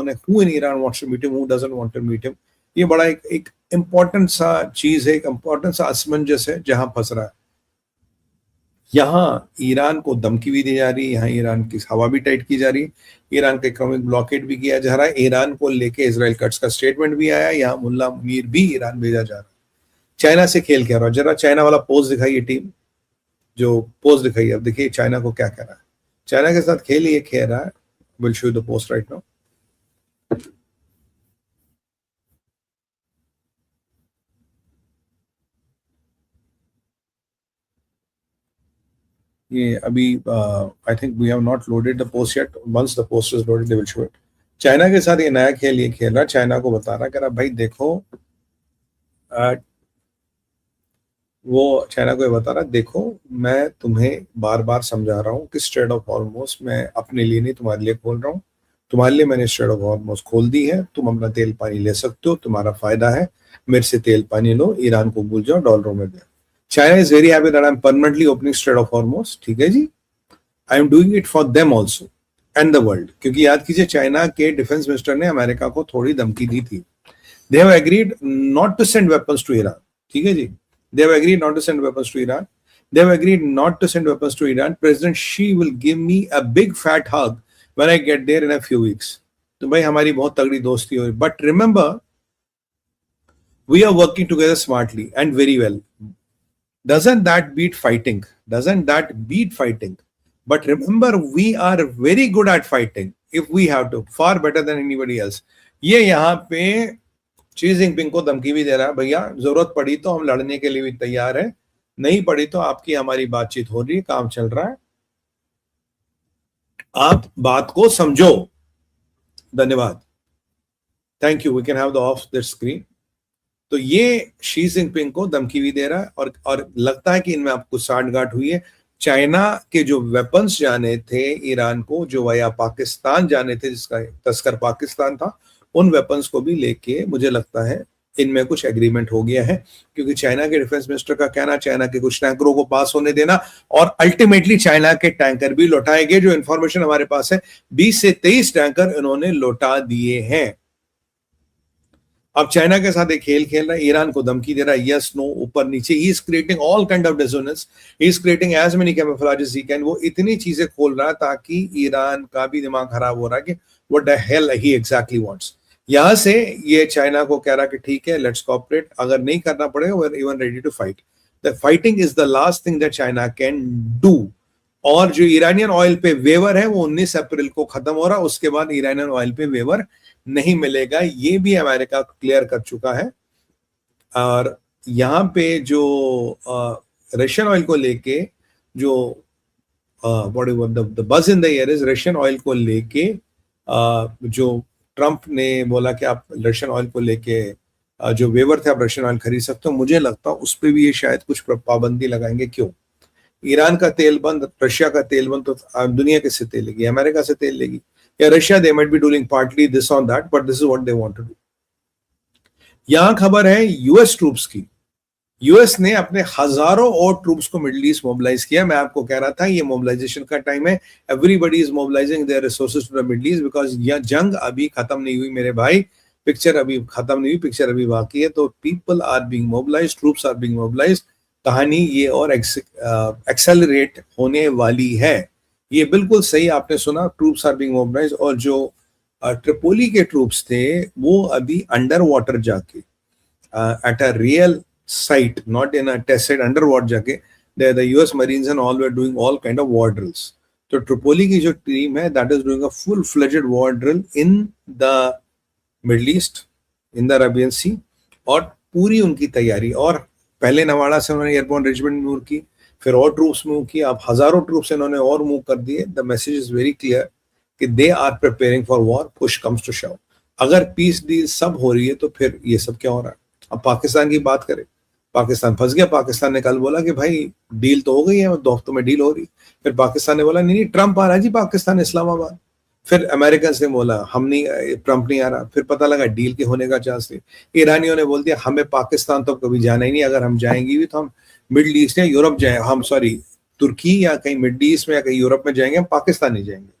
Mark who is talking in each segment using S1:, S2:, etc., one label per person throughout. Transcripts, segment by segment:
S1: उन्होंने who in Iran wants to meet him, who doesn't want to meet him. ये बड़ा एक important सा चीज है, एक इंपॉर्टेंट सा असमंजस है जहां फंस रहा है। यहाँ ईरान को धमकी भी दी जा रही है, यहाँ ईरान की हवा भी टाइट की जा रही है, ईरान का इकोनॉमिक ब्लॉकेट भी किया जा रहा है, ईरान को लेके इजराइल कट्स का स्टेटमेंट भी आया, यहाँ मुल्ला मुनीर भी ईरान भेजा जा रहा है। चाइना से खेल कह रहा है, जरा चाइना वाला पोज दिखाइए टीम, जो पोज दिखाइए। अब देखिए चाइना को क्या कह रहा है, चाइना के साथ खेल ये खेल रहा है। Will show you the post right now. ये अभी I think we have not loaded the post yet, once the post is loaded they will show it. China के साथ ये नया खेल ये खेल रहा है, चाइना को बता रहा है, कह रहा भाई देखो, वो चाइना को ये बता रहा है, देखो मैं तुम्हें बार बार समझा रहा हूँ कि स्ट्रेट ऑफ हॉर्मुज मैं अपने लिए नहीं तुम्हारे लिए खोल रहा हूँ, तुम्हारे लिए मैंने स्ट्रेट ऑफ हॉर्मुज खोल दी है, तुम अपना तेल पानी ले सकते हो, तुम्हारा फायदा है, मेरे से तेल पानी लो, ईरान को भूल जाओ, डॉलरों में दे। China is very happy that I am permanently opening strait of Hormuz, ठीक है जी, I am doing it for them also and the world. क्योंकि याद कीजिए चाइना के डिफेंस मिनिस्टर ने अमेरिका को थोड़ी धमकी दी थी, they have agreed not to send weapons to Iran, ठीक है जी, they have agreed not to send weapons to Iran. They have agreed not to send weapons to Iran. President Xi will give me a big fat hug when I get there in a few weeks. तो भाई हमारी बहुत तगड़ी दोस्ती हुई, but remember we are working together smartly and very well. Doesn't that beat fighting? Doesn't that beat fighting? But remember we are very good at fighting if we have to, far better than anybody else. ये यहाँ पे Xi Jinping को धमकी भी दे रहा है, भैया जरूरत पड़ी तो हम लड़ने के लिए भी तैयार है, नहीं पड़ी तो आपकी हमारी बातचीत हो रही है, काम चल रहा है, आप बात को समझो। धन्यवाद, thank you, we can have the off the screen. तो ये शी जिनपिंग को धमकी भी दे रहा है, और लगता है कि इनमें आपको साठगांठ हुई है। चाइना के जो वेपन्स जाने थे ईरान को, जो वया पाकिस्तान जाने थे, जिसका तस्कर पाकिस्तान था, उन वेपन्स को भी लेके मुझे लगता है इनमें कुछ एग्रीमेंट हो गया है। क्योंकि चाइना के डिफेंस मिनिस्टर का कहना, चाइना के कुछ टैंकरों को पास होने देना और अल्टीमेटली चाइना के टैंकर भी लौटाए गए। जो इंफॉर्मेशन हमारे पास है 20 से 23 टैंकर इन्होंने लौटा दिए हैं। अब चाइना के साथ एक खेल खेल रहा है, ईरान को धमकी दे रहा है, यस नो, ऊपर नीचे, he is creating all kind of dissonance, he is creating as many camouflages he can. वो इतनी चीजें खोल रहा है ताकि ईरान का भी दिमाग खराब हो रहा है कि what the hell he exactly wants. यहां से ये चाइना को कह रहा है कि ठीक है, लेट्स कोऑपरेट, अगर नहीं करना पड़ेगा we are even ready to fight. The fighting is the last thing that China can do. और जो ईरानियन ऑयल पे वेवर है वो 19 अप्रैल को खत्म हो रहा है, उसके बाद ईरानियन ऑयल पे वेवर नहीं मिलेगा, ये भी अमेरिका क्लियर कर चुका है। और यहाँ पे जो रशियन ऑयल को लेके जो द बज in the air is, Russian oil को लेके जो ट्रंप ने बोला कि आप रशियन ऑयल को लेके जो वेवर थे आप रशियन ऑयल खरीद सकते हो, मुझे लगता है उस पर भी ये शायद कुछ पाबंदी लगाएंगे। क्यों? ईरान का तेल बंद, रशिया का तेल बंद, तो दुनिया किससे तेल लेगी? अमेरिका से तेल लेगी या Russia? They might be doing partly this on that, but this is what they want to do. यहां खबर है यूएस ट्रूप्स की। यूएस ने अपने हजारों और ट्रूप्स को मिडिल ईस्ट मोबिलाइज किया। मैं आपको कह रहा था ये मोबिलाइजेशन का टाइम है, everybody is mobilising their resources to the middle east, because यह जंग अभी खत्म नहीं हुई मेरे भाई, पिक्चर अभी खत्म नहीं हुई, पिक्चर अभी बाकी है। तो people are being mobilised, troops are being mobilised, कहानी ये और एक्सेलरेट होने वाली है। ये बिल्कुल सही आपने सुना, ट्रूप्स आर बीइंग मोबिलाइज्ड। और जो ट्रिपोली के ट्रूप्स थे वो अभी अंडर वाटर जाके at a real site, not in a test site, underwater जाके the US Marines and all were doing all kind of war drills. तो ट्रिपोली की जो टीम है that is doing a full-fledged war drill in the Middle East, in the Arabian Sea, और पूरी उनकी तैयारी। और पहले नवाड़ा से उन्होंने एयरबोर्न रेजिमेंट मूव की, फिर और ट्रूप्स मूव की, अब हजारों ट्रूप्स इन्होंने और मूव कर दिए। The message is very clear कि they are preparing for war, push comes to shove. अगर पीस डील सब हो रही है तो फिर ये सब क्या हो रहा है? अब पाकिस्तान की बात करें, पाकिस्तान फंस गया। पाकिस्तान ने कल बोला कि भाई डील तो हो गई है, 2 हफ्तों में डील हो रही। फिर पाकिस्तान ने बोला नहीं ट्रंप आ रहा है जी पाकिस्तान इस्लामाबाद। फिर अमेरिकन ने बोला हम नहीं, ट्रंप नहीं आ रहा। फिर पता लगा डील के होने का चांस नहीं। ईरानियों ने बोल दिया हमें पाकिस्तान तो कभी जाना ही नहीं, अगर हम जाएंगे भी तो हम मिडिल ईस्ट या यूरोप जाए, हम सॉरी तुर्की या कहीं मिडिल ईस्ट में या कहीं यूरोप में जाएंगे, हम पाकिस्तान नहीं जाएंगे।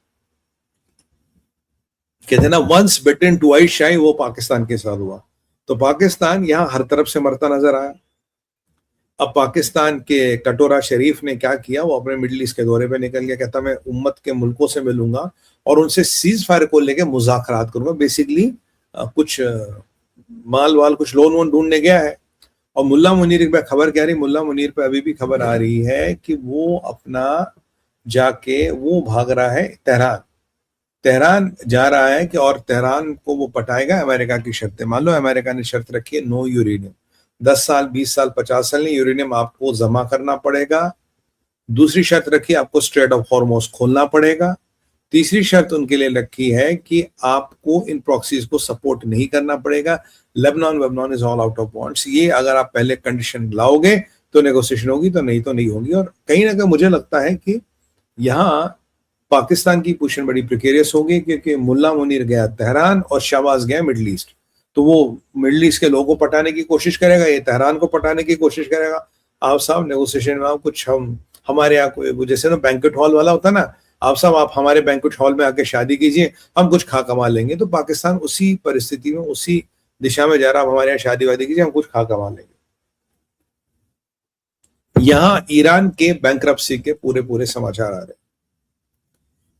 S1: कहते हैं ना, वंस बिटन ट्वाइस शाई, वो पाकिस्तान के साथ हुआ। तो पाकिस्तान यहाँ हर तरफ से मरता नजर आया। अब पाकिस्तान के कटोरा शरीफ ने क्या किया, वो अपने मिडिल ईस्ट के दौरे पे निकल गया, कहता मैं उम्मत के मुल्कों से मिलूंगा और उनसे सीज फायर को लेके मुज़ाकरात करूंगा। बेसिकली कुछ माल वाल, कुछ लोन वोन ढूंढने गया है। और मुल्ला मुनीर पे खबर क्या रही, मुल्ला मुनीर पे अभी भी खबर आ रही है कि वो अपना जाके वो भाग रहा है तेहरान। तेहरान जा रहा है कि, और तेहरान को वो पटाएगा अमेरिका की शर्तें। मान लो अमेरिका ने शर्त रखी है नो यूरेनियम, 10 साल 20 साल 50 साल नहीं, यूरेनियम आपको जमा करना पड़ेगा। दूसरी शर्त रखी है आपको स्ट्रेट ऑफ हॉर्मोज खोलना पड़ेगा। तीसरी शर्त उनके लिए रखी है कि आपको इन प्रॉक्सीज को सपोर्ट नहीं करना पड़ेगा। लेबनान वेबनान is all out of bounds. ये अगर आप पहले कंडीशन लाओगे तो नेगोशिएशन होगी, तो नहीं तो नहीं होगी। और कहीं ना कहीं मुझे लगता है कि यहाँ पाकिस्तान की पोजीशन बड़ी प्रिकेरियस होगी, क्योंकि मुल्ला मुनीर गया तेहरान और शहबाज गया मिडिल ईस्ट। तो वो मिडिल ईस्ट के लोगों को पटाने की कोशिश करेगा, ये तेहरान को पटाने की कोशिश करेगा। आप साहब नेगोशिएशन में आप कुछ, हम हमारे यहाँ कोई जैसे ना बैंक्वेट हॉल वाला होता है ना, आप सब आप हमारे बैंक्वेट हॉल में आके शादी कीजिए, हम कुछ खा कमा लेंगे। तो पाकिस्तान उसी परिस्थिति में, उसी दिशा में जा रहा, आप हमारे यहाँ शादी वादी कीजिए, हम कुछ खा कमा लेंगे। यहाँ ईरान के बैंक्रप्सी के पूरे पूरे समाचार आ रहे हैं,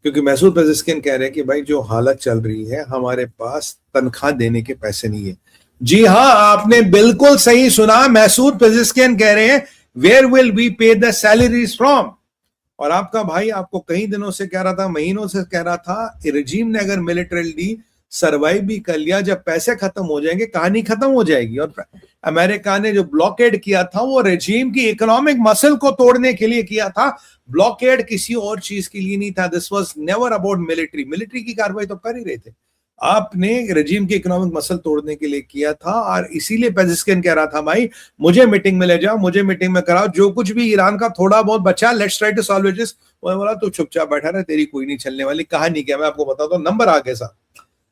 S1: क्योंकि मैसूद पेजेस्किन कह रहे हैं कि भाई जो हालत चल रही है, हमारे पास तनख्वाह देने के पैसे नहीं है। जी हाँ, आपने बिल्कुल सही सुना, मैसूद पेजेस्किन कह रहे हैं वेयर विल वी पे द सैलरीज फ्रॉम। और आपका भाई आपको कई दिनों से कह रहा था, महीनों से कह रहा था, रेजिम ने अगर मिलिटरीली सर्वाइव भी कर लिया, जब पैसे खत्म हो जाएंगे कहानी खत्म हो जाएगी। और अमेरिका ने जो ब्लॉकेड किया था वो रेजिम की इकोनॉमिक मसल को तोड़ने के लिए किया था, ब्लॉकेड किसी और चीज के लिए नहीं था। This was never about military. Military की कार्रवाई तो कर ही रहे थे, आपने रेजिम की इकोनॉमिक मसल तोड़ने के लिए किया था। और इसीलिए पेजेस्किन कह रहा था भाई मुझे मीटिंग में ले जाओ, मुझे मीटिंग में कराओ, जो कुछ भी ईरान का थोड़ा बहुत बचा, let's try to solve this. वो बोला तू चुपचाप बैठा रहे, तेरी कोई नहीं चलने वाली कहानी। क्या मैं आपको बताता हूँ, नंबर आगे साथ,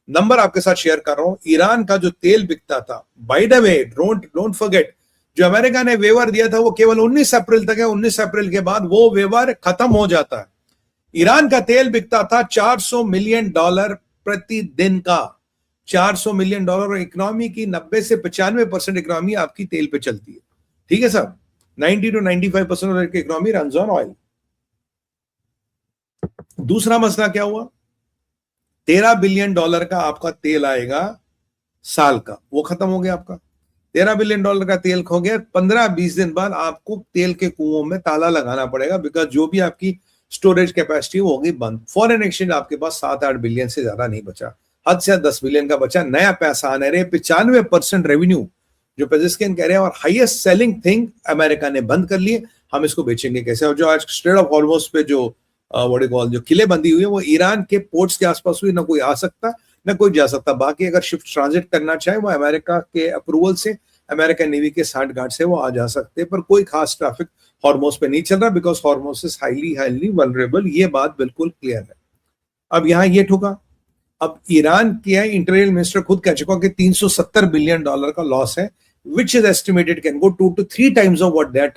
S1: नंबर आपके साथ शेयर कर रहा हूं। ईरान का जो तेल बिकता था, by the way don't forget, जो अमेरिका ने वेवर दिया था वो केवल 19 अप्रैल तक है। 19 अप्रैल के बाद वो वेवर खत्म हो जाता है। ईरान का तेल बिकता था $400 मिलियन प्रतिदिन का, $400 मिलियन। और इकोनॉमी की 90 से 95% इकोनॉमी आपकी तेल पे चलती है, ठीक है साहब। 90 to 95% of economy runs on oil. दूसरा मसला क्या हुआ, $13 बिलियन का आपका तेल आएगा साल का, वो खत्म हो गया आपका। $13 बिलियन का तेल खो गया। 15-20 दिन बाद आपको तेल के कुओं में ताला लगाना पड़ेगा, बिकॉज जो भी आपकी स्टोरेज कैपेसिटी होगी बंद। फॉरेन एक्सचेंज आपके पास 7-8 बिलियन से ज्यादा नहीं बचा, हद से 10 बिलियन का बचा। नया पैसा आने रहे, 95% रेवेन्यू जो पेजेस्किन कह रहे हैं, और हाईएस्ट सेलिंग थिंग अमेरिका ने बंद कर लिए। हम इसको बेचेंगे कैसे? और जो आज स्ट्रेट ऑफ हॉर्मोज पे जो जो किले बंदी हुई है, वो ईरान के पोर्ट्स के आसपास हुई, ना कोई आ सकता ना कोई जा सकता। बाकी अगर शिप ट्रांजिट करना चाहे वो अमेरिका के अप्रूवल से, अमेरिकन नेवी के 60 गार्ड से वो आ जा सकते हैं, पर कोई खास ट्रैफिक हॉर्मोज पे नहीं चल रहा, because Hormoz is highly vulnerable. ये बात बिल्कुल क्लियर है। अब यहाँ ये ठुका, अब ईरान के इंटीरियर मिनिस्टर खुद कह चुका कि $370 बिलियन का लॉस है, which is estimated can go 2 to 3 times of what they are